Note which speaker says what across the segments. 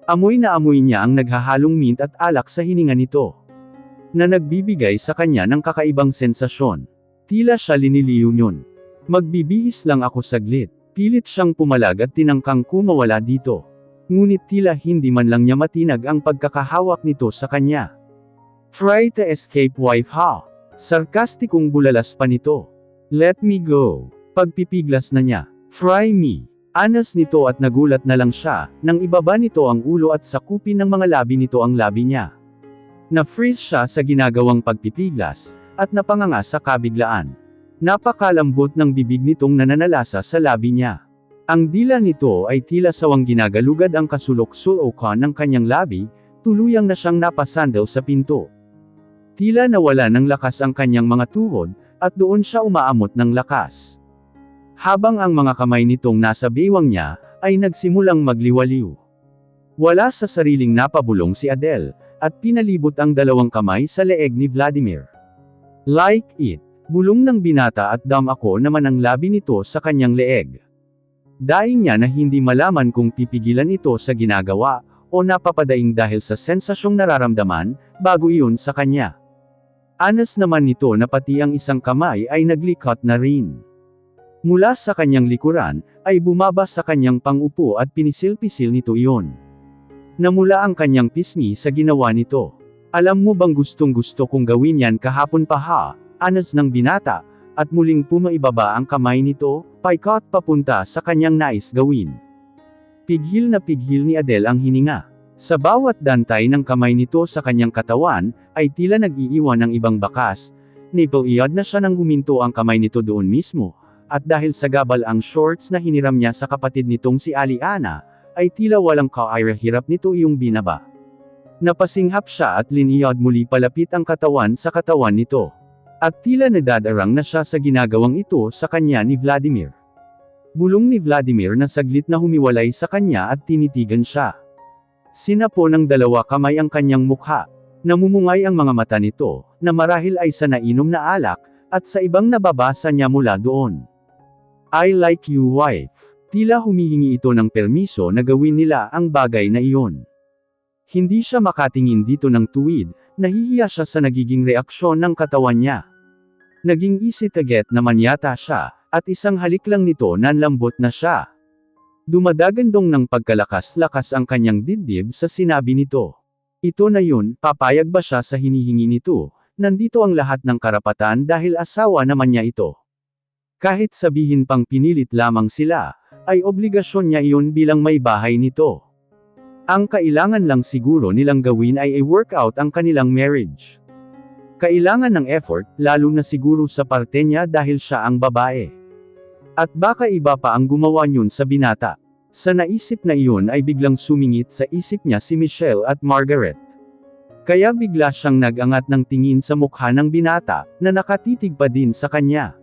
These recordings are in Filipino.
Speaker 1: Amoy na amoy niya ang naghahalong mint at alak sa hininga nito, na nagbibigay sa kanya ng kakaibang sensasyon. Tila siya liniliw niyon. Magbibihis lang ako saglit. Pilit siyang pumalag at tinangkang kumawala dito. Ngunit tila hindi man lang niya matinag ang pagkakahawak nito sa kanya. Try to escape, wife, ha? Sarkastikong bulalas pa nito. Let me go. Pagpipiglas na niya. Fry me. Anas nito at nagulat na lang siya, nang ibaba nito ang ulo at sakupin ng mga labi nito ang labi niya. Na-freeze siya sa ginagawang pagpipiglas, at napanganga sa kabiglaan. Napakalambot ng bibig nitong nananalasa sa labi niya. Ang dila nito ay tila sawang ginagalugad ang kasulok-sulokan ng kanyang labi, tuluyang na siyang napasandal sa pinto. Tila nawala ng lakas ang kanyang mga tuhod, at doon siya umaamot ng lakas. Habang ang mga kamay nitong nasa bewang niya, ay nagsimulang magliwaliw. Wala sa sariling napabulong si Adele, at pinalibot ang dalawang kamay sa leeg ni Vladimir. Like it. Bulong ng binata at dam ako naman ang labi nito sa kanyang leeg. Daing niya na hindi malaman kung pipigilan ito sa ginagawa, o napapadaing dahil sa sensasyong nararamdaman, bago iyon sa kanya. Anas naman nito na pati ang isang kamay ay naglikot na rin. Mula sa kanyang likuran, ay bumaba sa kanyang pangupo at pinisil-pisil nito iyon. Namula ang kanyang pisngi sa ginawa nito. Alam mo bang gustong-gusto kong gawin yan kahapon pa, ha? Anas ng binata, at muling pumaibaba ang kamay nito, paikot papunta sa kanyang nais gawin. Pighil na pighil ni Adele ang hininga. Sa bawat dantay ng kamay nito sa kanyang katawan, ay tila nag-iiwan ng ibang bakas. Nipple-iyad na siya nang huminto ang kamay nito doon mismo. At dahil sa gabal ang shorts na hiniram niya sa kapatid nitong si Aliana, ay tila walang kaira-hirap nito iyong binaba. Napasinghap siya at liniyad muli palapit ang katawan sa katawan nito. At tila nadadarang na siya sa ginagawang ito sa kanya ni Vladimir. Bulong ni Vladimir na saglit na humiwalay sa kanya at tinitigan siya. Sinapo ng dalawa kamay ang kanyang mukha. Namumungay ang mga mata nito, na marahil ay sa nainom na alak, at sa ibang nababasa niya mula doon. I like you, wife. Tila humihingi ito ng permiso na gawin nila ang bagay na iyon. Hindi siya makatingin dito ng tuwid, nahihiya siya sa nagiging reaksyon ng katawan niya. Naging easy target naman yata siya, at isang halik lang nito nanlambot na siya. Dumadagandong ng pagkalakas-lakas ang kanyang dibdib sa sinabi nito. Ito na yun, papayag ba siya sa hinihingi nito? Nandito ang lahat ng karapatan dahil asawa naman niya ito. Kahit sabihin pang pinilit lamang sila, ay obligasyon niya iyon bilang may bahay nito. Ang kailangan lang siguro nilang gawin ay i-workout ang kanilang marriage. Kailangan ng effort, lalo na siguro sa parte niya dahil siya ang babae. At baka iba pa ang gumawa niyon sa binata. Sa naisip na iyon ay biglang sumingit sa isip niya si Michelle at Margaret. Kaya bigla siyang nag-angat ng tingin sa mukha ng binata, na nakatitig pa din sa kanya.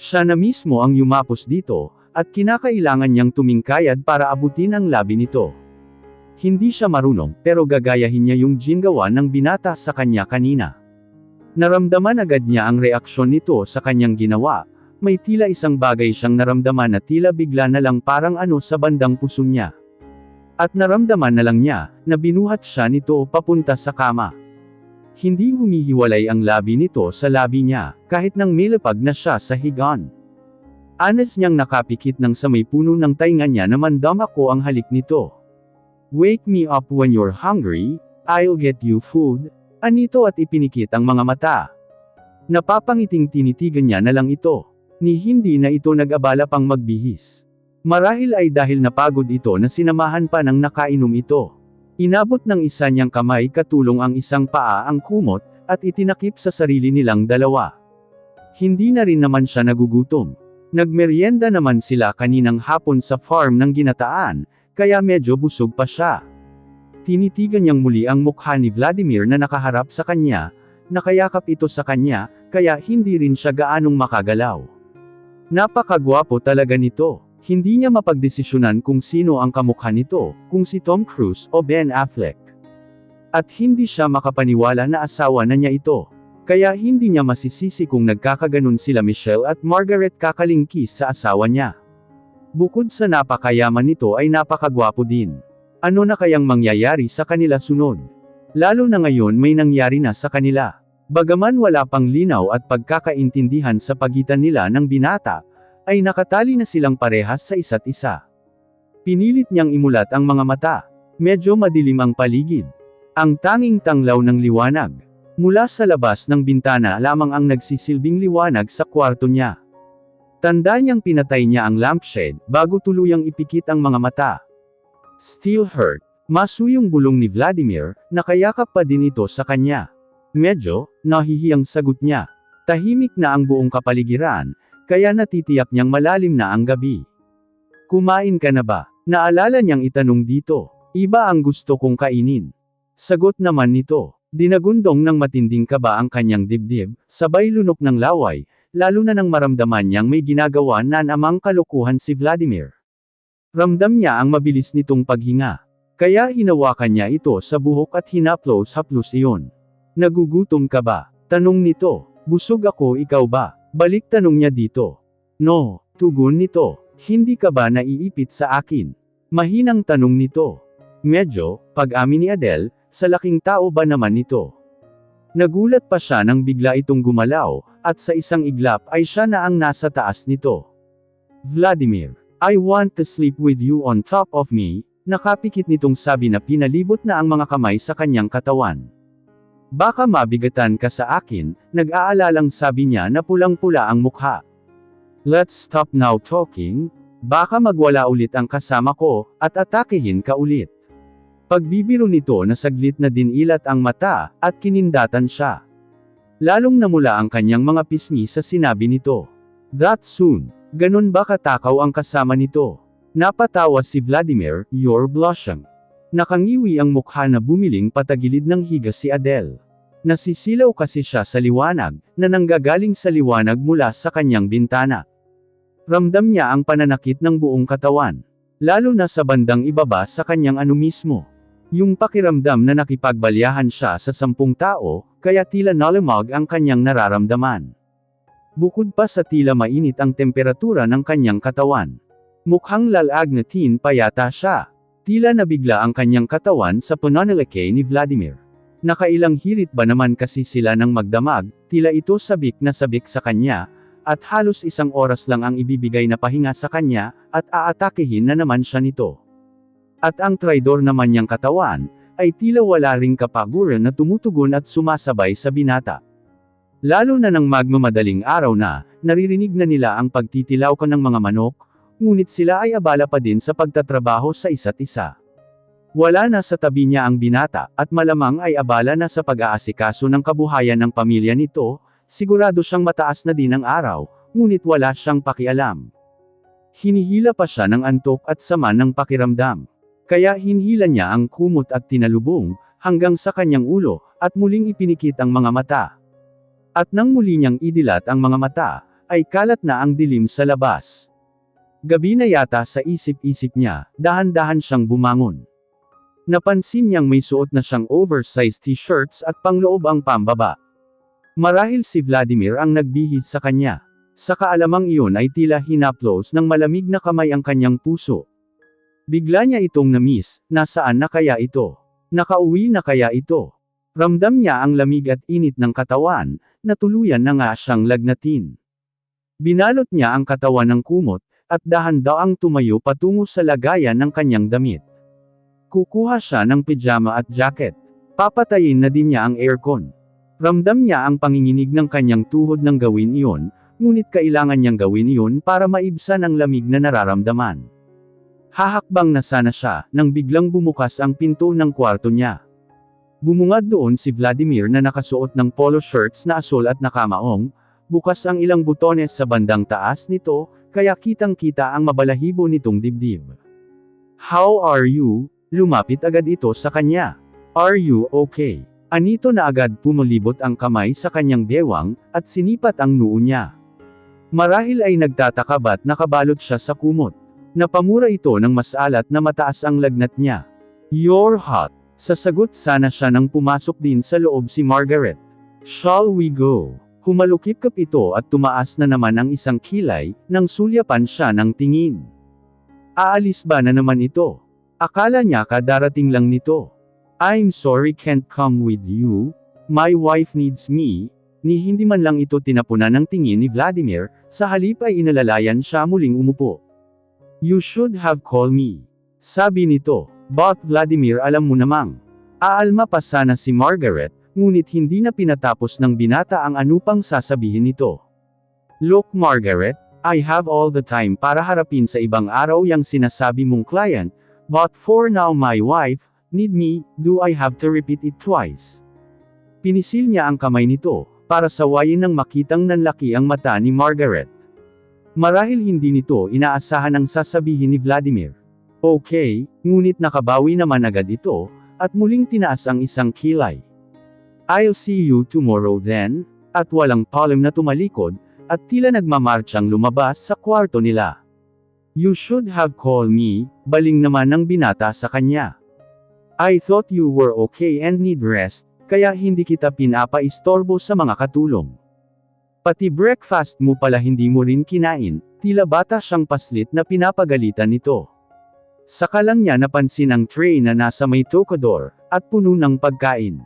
Speaker 1: Siya na mismo ang yumapos dito, at kinakailangan niyang tumingkayad para abutin ang labi nito. Hindi siya marunong, pero gagayahin niya yung gingawa ng binata sa kanya kanina. Naramdaman agad niya ang reaksyon nito sa kanyang ginawa. May tila isang bagay siyang naramdaman na tila bigla na lang parang ano sa bandang puso niya. At naramdaman na lang niya, na binuhat siya nito papunta sa kama. Hindi humihiwalay ang labi nito sa labi niya, kahit nang milapag na siya sa higaan. Anas niyang nakapikit ng sa may puno ng tainga niya na mandam ako ang halik nito. Wake me up when you're hungry, I'll get you food, anito at ipinikit ang mga mata. Napapangiting tinitigan niya na lang ito, ni hindi na ito nag-abala pang magbihis. Marahil ay dahil napagod ito na sinamahan pa ng nakainom ito. Inabot ng isa niyang kamay katulong ang isang paa ang kumot, at itinakip sa sarili nilang dalawa. Hindi na rin naman siya nagugutom. Nagmeryenda naman sila kaninang hapon sa farm ng Ginataan, kaya medyo busog pa siya. Tinitigan niyang muli ang mukha ni Vladimir na nakaharap sa kanya, nakayakap ito sa kanya, kaya hindi rin siya gaanong makagalaw. Napakagwapo talaga nito. Hindi niya mapagdesisyonan kung sino ang kamukha nito, kung si Tom Cruise o Ben Affleck. At hindi siya makapaniwala na asawa na niya ito. Kaya hindi niya masisisi kung nagkakaganon sila Michelle at Margaret kakalingkis sa asawa niya. Bukod sa napakayaman nito ay napakagwapo din. Ano na kayang mangyayari sa kanila sunod? Lalo na ngayon may nangyari na sa kanila. Bagaman wala pang linaw at pagkakaintindihan sa pagitan nila ng binata, ay nakatali na silang parehas sa isa't isa. Pinilit niyang imulat ang mga mata. Medyo madilim ang paligid. Ang tanging tanglaw ng liwanag. Mula sa labas ng bintana lamang ang nagsisilbing liwanag sa kwarto niya. Tanda niyang pinatay niya ang lampshade, bago tuluyang ipikit ang mga mata. Still hurt. Masuyong bulong ni Vladimir, nakayakap pa din ito sa kanya. Medyo, nahihiyang sagot niya. Tahimik na ang buong kapaligiran, kaya natitiyak niyang malalim na ang gabi. Kumain ka na ba? Naalala niyang itanong dito. Iba ang gusto kong kainin. Sagot naman nito. Dinagundong ng matinding kaba ang kanyang dibdib, sabay lunok ng laway, lalo na nang maramdaman niyang may ginagawa na namang kalokohan si Vladimir. Ramdam niya ang mabilis nitong paghinga. Kaya hinawakan niya ito sa buhok at hinaplos-haplos iyon. Nagugutom ka ba? Tanong nito. Busog ako, ikaw ba? Balik tanong niya dito. No, tugon nito. Hindi ka ba naiipit sa akin? Mahinang tanong nito. Medyo, pag-amin ni Adele, sa laking tao ba naman ito? Nagulat pa siya nang bigla itong gumalaw, at sa isang iglap ay siya na ang nasa taas nito. Vladimir, I want to sleep with you on top of me, nakapikit nitong sabi na pinalibot na ang mga kamay sa kanyang katawan. Baka mabigatan ka sa akin, nag-aalalang sabi niya na pulang-pula ang mukha. Let's stop now talking, baka magwala ulit ang kasama ko, at atakehin ka ulit. Pagbibiro nito na saglit na dinilat ang mata, at kinindatan siya. Lalong namula ang kanyang mga pisngi sa sinabi nito. That soon, ganun ba katakaw ang kasama nito? Napatawa si Vladimir, you're blushing. Nakangiwi ang mukha na bumiling patagilid ng higa si Adele. Nasisilaw kasi siya sa liwanag, na nanggagaling sa liwanag mula sa kanyang bintana. Ramdam niya ang pananakit ng buong katawan. Lalo na sa bandang ibaba sa kanyang ano mismo. Yung pakiramdam na nakipagbalyahan siya sa 10 tao, kaya tila nalamag ang kanyang nararamdaman. Bukod pa sa tila mainit ang temperatura ng kanyang katawan. Mukhang lalag na teen pa yata siya. Tila nabigla ang kanyang katawan sa pananalaki ni Vladimir. Nakailang hirit ba naman kasi sila ng magdamag, tila ito sabik na sabik sa kanya, at halos 1 oras lang ang ibibigay na pahinga sa kanya, at aatakehin na naman siya nito. At ang traidor naman niyang katawan, ay tila wala ring kapaguran na tumutugon at sumasabay sa binata. Lalo na nang magmamadaling araw na, naririnig na nila ang pagtitilawkan ng mga manok, ngunit sila ay abala pa din sa pagtatrabaho sa isa't isa. Wala na sa tabi niya ang binata, at malamang ay abala na sa pag-aasikaso ng kabuhayan ng pamilya nito, sigurado siyang mataas na din ang araw, ngunit wala siyang pakialam. Hinihila pa siya ng antok at sama ng pakiramdam. Kaya hinhila niya ang kumot at tinalubong, hanggang sa kanyang ulo, at muling ipinikit ang mga mata. At nang muli niyang idilat ang mga mata, ay kalat na ang dilim sa labas. Gabi na yata sa isip-isip niya, dahan-dahan siyang bumangon. Napansin niyang may suot na siyang oversized t-shirts at pangloob ang pambaba. Marahil si Vladimir ang nagbihis sa kanya. Sa kaalamang iyon ay tila hinaplos ng malamig na kamay ang kanyang puso. Bigla niya itong na-miss, nasaan na kaya ito? Nakauwi na kaya ito? Ramdam niya ang lamig at init ng katawan, na tuluyan na nga siyang lagnatin. Binalot niya ang katawan ng kumot, at dahan-daang tumayo patungo sa lagayan ng kanyang damit. Kukuha siya ng pijama at jacket. Papatayin na din niya ang aircon. Ramdam niya ang panginginig ng kanyang tuhod nang gawin iyon, ngunit kailangan niyang gawin iyon para maibsan ang lamig na nararamdaman. Hahakbang na sana siya, nang biglang bumukas ang pinto ng kwarto niya. Bumungad doon si Vladimir na nakasuot ng polo shirts na asul at nakamaong, bukas ang ilang butones sa bandang taas nito, kaya kitang-kita ang mabalahibo nitong dibdib. How are you? Lumapit agad ito sa kanya. Are you okay? Anito na agad pumulibot ang kamay sa kanyang bewang, at sinipat ang noo niya. Marahil ay nagtataka ba't nakabalot siya sa kumot. Napamura ito ng mas alat na mataas ang lagnat niya. You're hot. Sasagot sana siya nang pumasok din sa loob si Margaret. Shall we go? Humalukip-kap ito at tumaas na naman ang isang kilay, nang sulyapan siya ng tingin. Aalis ba na naman ito? Akala niya kadarating lang nito. I'm sorry can't come with you. My wife needs me. Ni hindi man lang ito tinapunan ng tingin ni Vladimir, sa halip ay inalalayan siya muling umupo. You should have called me. Sabi nito. But Vladimir alam mo namang. Aalma pa sana si Margaret, ngunit hindi na pinatapos ng binata ang anupang sasabihin nito. Look Margaret, I have all the time para harapin sa ibang araw yang sinasabi mong client, but for now my wife, need me, do I have to repeat it twice? Pinisil niya ang kamay nito, para sawayin nang makitang nanlaki ang mata ni Margaret. Marahil hindi nito inaasahan ang sasabihin ni Vladimir. Okay, ngunit nakabawi naman agad ito, at muling tinaas ang isang kilay. I'll see you tomorrow then, at walang palem na tumalikod, at tila nagmamartsang lumabas sa kwarto nila. You should have called me, baling naman ng binata sa kanya. I thought you were okay and need rest, kaya hindi kita pinapaistorbo sa mga katulong. Pati breakfast mo pala hindi mo rin kinain, tila bata siyang paslit na pinapagalitan nito. Saka lang niya napansin ang tray na nasa may tokador, at puno ng pagkain.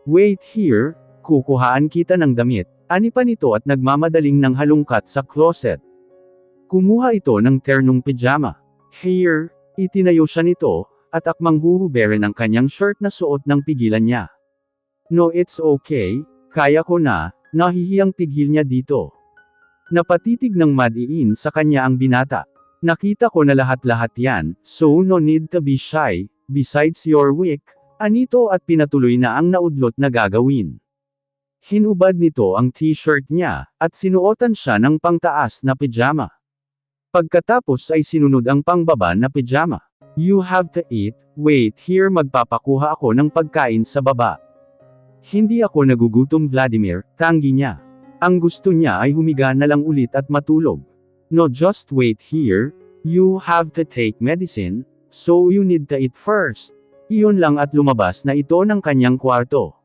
Speaker 1: Wait here, kukuhaan kita ng damit, ani pa nito at nagmamadaling ng halungkat sa closet. Kumuha ito ng ternong pijama. Here, itinayo siya nito, at akmang huhuberin ang kanyang shirt na suot ng pigilan niya. No it's okay, kaya ko na, nahihiyang pigil niya dito. Napatitig ng madiin sa kanya ang binata. Nakita ko na lahat-lahat yan, so no need to be shy, besides you're weak, anito at pinatuloy na ang naudlot na gagawin. Hinubad nito ang t-shirt niya, at sinuotan siya ng pangtaas na pijama. Pagkatapos ay sinunod ang pangbaba na pijama. You have to eat, wait here magpapakuha ako ng pagkain sa baba. Hindi ako nagugutom Vladimir, tanggi niya. Ang gusto niya ay humiga na lang ulit at matulog. No just wait here, you have to take medicine, so you need to eat first. Iyon lang at lumabas na ito ng kanyang kwarto.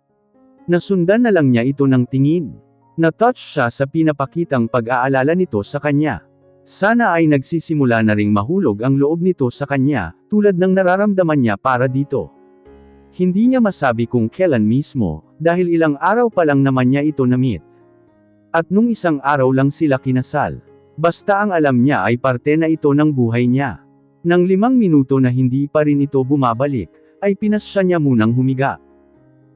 Speaker 1: Nasundan na lang niya ito ng tingin. Na-touch siya sa pinapakitang pag-aalala nito sa kanya. Sana ay nagsisimula na ring mahulog ang loob nito sa kanya, tulad ng nararamdaman niya para dito. Hindi niya masabi kung kailan mismo, dahil ilang araw pa lang naman niya ito na-meet. At nung isang araw lang sila kinasal. Basta ang alam niya ay parte na ito ng buhay niya. Nang 5 minuto na hindi pa rin ito bumabalik, ay pinasya niya munang humiga.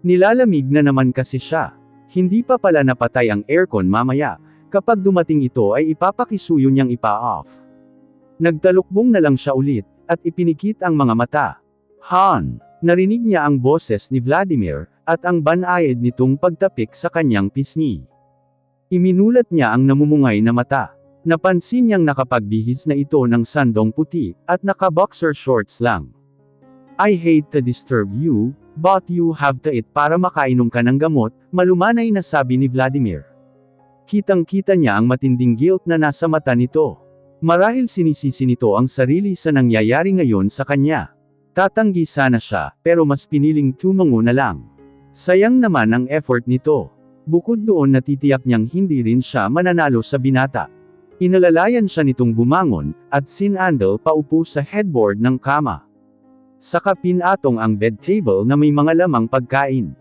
Speaker 1: Nilalamig na naman kasi siya. Hindi pa pala napatay ang aircon mamaya, kapag dumating ito ay ipapakisuyo niyang ipa-off. Nagtalukbong na lang siya ulit, at ipinikit ang mga mata. Han! Narinig niya ang boses ni Vladimir, at ang banayad nitong pagtapik sa kanyang pisngi. Iminulat niya ang namumungay na mata. Napansin niyang nakapagbihis na ito ng sandong puti, at naka-boxer shorts lang. I hate to disturb you, but you have to eat para makainom ka ng gamot, malumanay na sabi ni Vladimir. Kitang-kita niya ang matinding guilt na nasa mata nito. Marahil sinisisi nito ang sarili sa nangyayari ngayon sa kanya. Tatanggi sana siya, pero mas piniling tumango na lang. Sayang naman ang effort nito. Bukod doon natitiyak niyang hindi rin siya mananalo sa binata. Inalalayan siya nitong bumangon, at sinandal paupo sa headboard ng kama. Saka pinatong ang bed table na may mga lamang pagkain.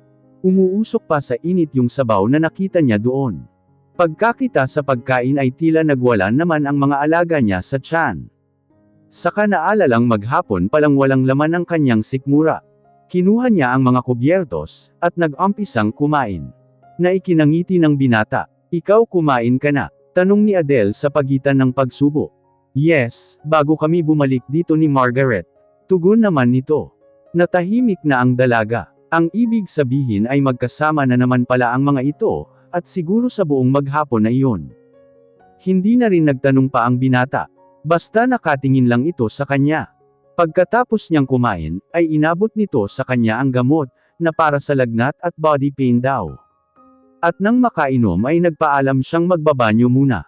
Speaker 1: Umuusok pa sa init yung sabaw na nakita niya doon. Pagkakita sa pagkain ay tila nagwala naman ang mga alaga niya sa tiyan. Saka naalalang maghapon palang walang laman ang kanyang sikmura. Kinuha niya ang mga kubyertos, at nag-umpisang kumain. Naikinangiti ng binata. Ikaw kumain ka na? Tanong ni Adele sa pagitan ng pagsubo. Yes, bago kami bumalik dito ni Margaret. Tugon naman nito. Natahimik na ang dalaga. Ang ibig sabihin ay magkasama na naman pala ang mga ito, at siguro sa buong maghapon na iyon. Hindi na rin nagtanong pa ang binata. Basta nakatingin lang ito sa kanya. Pagkatapos niyang kumain, ay inabot nito sa kanya ang gamot, na para sa lagnat at body pain daw. At nang makainom ay nagpaalam siyang magbabanyo muna.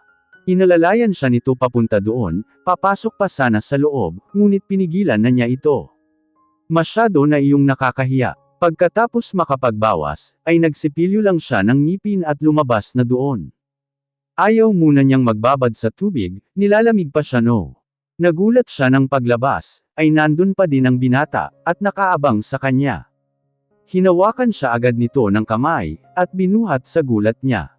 Speaker 1: Inalalayan siya nito papunta doon, papasok pa sana sa loob, ngunit pinigilan na niya ito. Masyado na iyong nakakahiya. Pagkatapos makapagbawas, ay nagsipilyo lang siya ng ngipin at lumabas na doon. Ayaw muna niyang magbabad sa tubig, nilalamig pa siya no. Nagulat siya ng paglabas, ay nandun pa din ang binata, at nakaabang sa kanya. Hinawakan siya agad nito ng kamay, at binuhat sa gulat niya.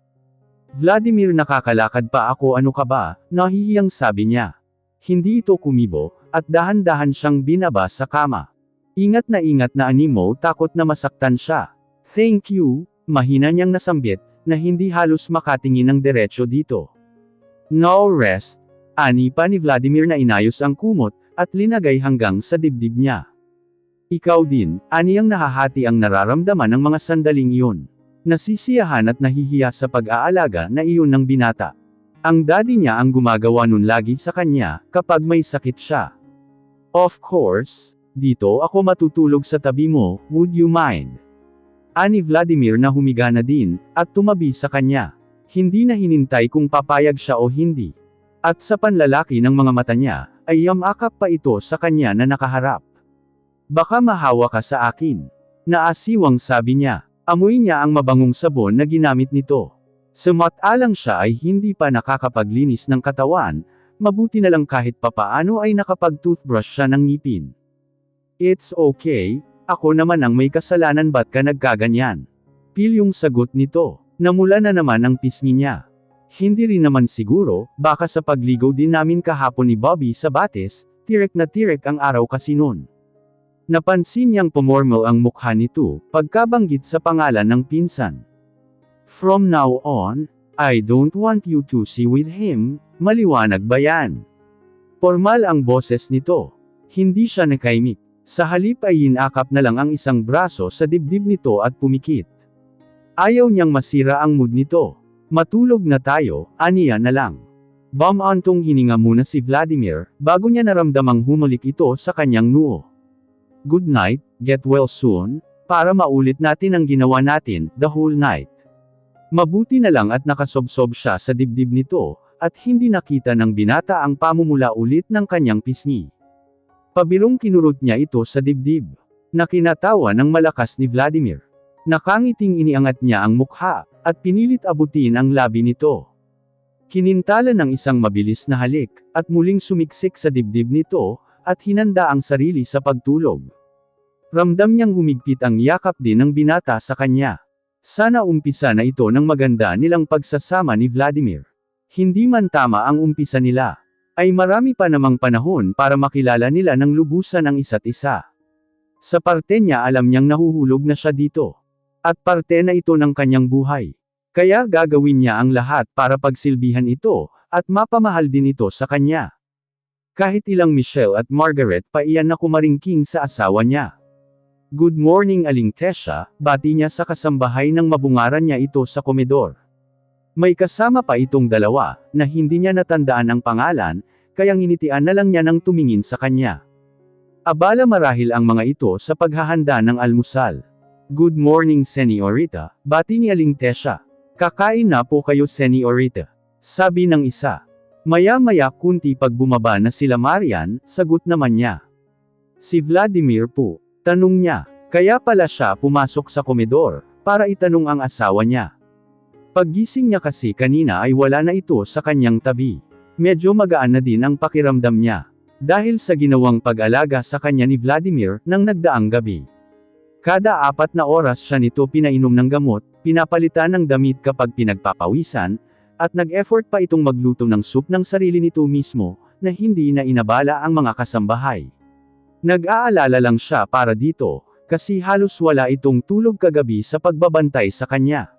Speaker 1: Vladimir, nakakalakad pa ako, ano ka ba? Nahihiyang sabi niya. Hindi ito kumibo, at dahan-dahan siyang binaba sa kama. Ingat na animo, takot na masaktan siya. Thank you, mahina niyang nasambit, na hindi halos makatingin ng diretsyo dito. No rest, ani pa ni Vladimir na inayos ang kumot, at linagay hanggang sa dibdib niya. Ikaw din, aniyang nahahati ang nararamdaman ng mga sandaling iyon. Nasisiyahan at nahihiya sa pag-aalaga na iyon ng binata. Ang daddy niya ang gumagawa nun lagi sa kanya, kapag may sakit siya. Of course, dito ako matutulog sa tabi mo, would you mind? Ani Vladimir na humiga na din, at tumabi sa kanya. Hindi na hinintay kung papayag siya o hindi. At sa panlalaki ng mga mata niya, ay yamakap pa ito sa kanya na nakaharap. Baka mahawa ka sa akin. Naasiwang sabi niya. Amoy niya ang mabangong sabon na ginamit nito. Sumat-alang siya ay hindi pa nakakapaglinis ng katawan, mabuti na lang kahit papaano ay nakapag-toothbrush siya ng ngipin. It's okay, ako naman ang may kasalanan, ba't ka nagkaganyan? Pilyong sagot nito. Namula na naman ang pisngi niya. Hindi rin naman siguro, baka sa pagligaw din namin kahapon ni Bobby sa batis, tirek na tirek ang araw kasi nun. Napansin niyang pumormal ang mukha nito, pagkabanggit sa pangalan ng pinsan. From now on, I don't want you to see with him, maliwanag ba yan? Formal ang boses nito. Hindi siya nakaimik. Sa halip ay hinakap na lang ang isang braso sa dibdib nito at pumikit. Ayaw niyang masira ang mood nito. Matulog na tayo, aniya na lang. Bumantong hininga muna si Vladimir, bago niya naramdamang humalik ito sa kanyang noo. Good night, get well soon, para maulit natin ang ginawa natin, the whole night. Mabuti na lang at nakasobsob siya sa dibdib nito, at hindi nakita ng binata ang pamumula ulit ng kanyang pisngi. Pabirong kinurot niya ito sa dibdib. Nakinatawa ng malakas ni Vladimir. Nakangiting iniangat niya ang mukha, at pinilit abutin ang labi nito. Kinintala ng isang mabilis na halik, at muling sumiksik sa dibdib nito, at hinanda ang sarili sa pagtulog. Ramdam niyang humigpit ang yakap din ng binata sa kanya. Sana umpisa na ito ng maganda nilang pagsasama ni Vladimir. Hindi man tama ang umpisa nila, ay marami pa namang panahon para makilala nila ng lubusan ang isa't isa. Sa parte niya alam niyang nahuhulog na siya dito. At parte na ito ng kanyang buhay. Kaya gagawin niya ang lahat para pagsilbihan ito, at mapamahal din ito sa kanya. Kahit ilang Michelle at Margaret pa iyan na kumaringking sa asawa niya. Good morning Aling Tesha, bati niya sa kasambahay nang mabungaran niya ito sa komedor. May kasama pa itong dalawa, na hindi niya natandaan ang pangalan, kaya nginitian na lang niya nang tumingin sa kanya. Abala marahil ang mga ito sa paghahanda ng almusal. Good morning Senorita, bati ni Aling Tesha. Kakain na po kayo Senorita, sabi ng isa. Maya-maya kunti pag bumaba na sila Marian, sagot naman niya. Si Vladimir po, tanong niya, kaya pala siya pumasok sa komedor, para itanong ang asawa niya. Paggising niya kasi kanina ay wala na ito sa kanyang tabi. Medyo magaan na din ang pakiramdam niya, dahil sa ginawang pag-alaga sa kanya ni Vladimir, nang nagdaang gabi. Kada 4 na oras siya nito pinainom ng gamot, pinapalitan ng damit kapag pinagpapawisan, at nag-effort pa itong magluto ng soup ng sarili nito mismo, na hindi na inabala ang mga kasambahay. Nag-aalala lang siya para dito, kasi halos wala itong tulog kagabi sa pagbabantay sa kanya.